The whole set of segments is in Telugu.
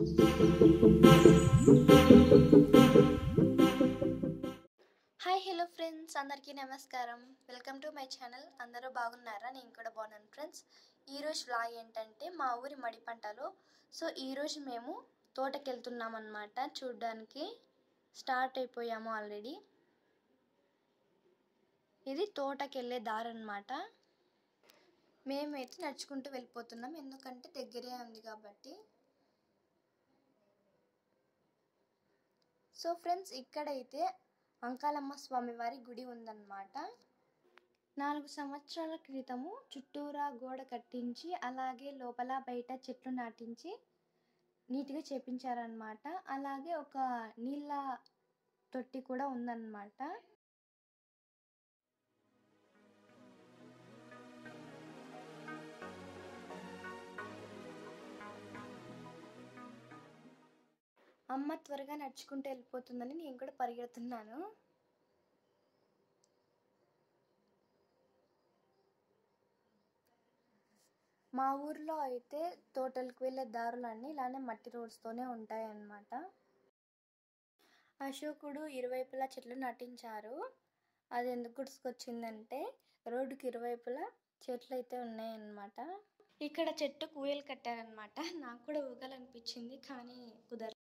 హాయ్ హలో ఫ్రెండ్స్, అందరికీ నమస్కారం. Welcome to my channel. అందరూ బాగున్నారా? నేను కూడా బాగున్నాను ఫ్రెండ్స్. ఈరోజు వ్లాగ్ ఏంటంటే మా ఊరి మడి పంటలో. సో ఈరోజు మేము తోటకి వెళ్తున్నాం అన్నమాట. చూడ్డానికి స్టార్ట్ అయిపోయాము ఆల్రెడీ. ఇది తోటకి వెళ్ళే దారి అన్నమాట. మేమైతే నడుచుకుంటూ వెళ్ళిపోతున్నాం, ఎందుకంటే దగ్గరే ఉంది కాబట్టి. సో ఫ్రెండ్స్, ఇక్కడైతే అంకాలమ్మ స్వామివారి గుడి ఉందన్నమాట. 4 సంవత్సరాల క్రితము చుట్టూరా గోడ కట్టించి, అలాగే లోపల బయట చెట్లు నాటించి నీట్గా చేపించారనమాట. అలాగే ఒక నీళ్ళ తొట్టి కూడా ఉందన్నమాట. అమ్మ త్వరగా నడుచుకుంటూ వెళ్ళిపోతుందని నేను కూడా పరిగెడుతున్నాను. మా ఊర్లో అయితే తోటలకు వెళ్ళే దారులన్నీ ఇలానే మట్టి రోడ్స్తోనే ఉంటాయన్నమాట. అశోకుడు ఇరువైపులా చెట్లు నాటించారు. అది ఎందుకు గుర్తుకొచ్చిందంటే రోడ్డుకి ఇరువైపులా చెట్లు అయితే ఉన్నాయన్నమాట. ఇక్కడ చెట్టుకు ఊయలు కట్టారనమాట. నాకు కూడా ఊగాలనిపించింది, కానీ కుదరదు.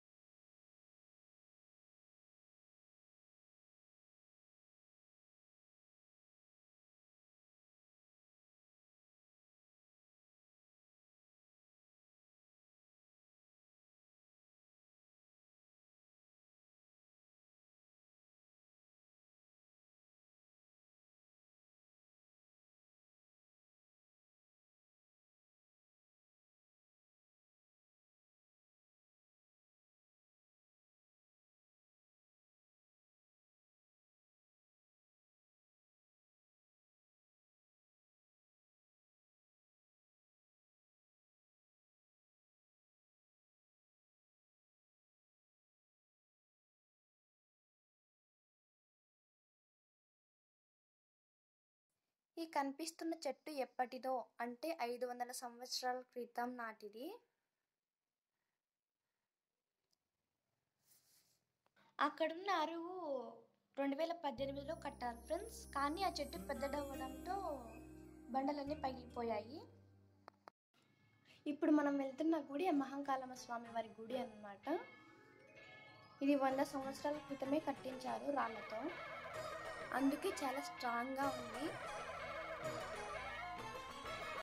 ఈ కనిపిస్తున్న చెట్టు ఎప్పటిదో అంటే 500 సంవత్సరాల క్రితం నాటిది. అక్కడున్న అరువు 2018లో కట్టారు ఫ్రెండ్స్. కానీ ఆ చెట్టు పెద్దదవ్వడంతో బండలన్నీ పగిలిపోయాయి. ఇప్పుడు మనం వెళ్తున్న గుడి మహంకాళమ్మ స్వామి వారి గుడి అన్నమాట. ఇది 100 సంవత్సరాల క్రితమే కట్టించారు రాళ్లతో, అందుకే చాలా స్ట్రాంగ్గా ఉంది.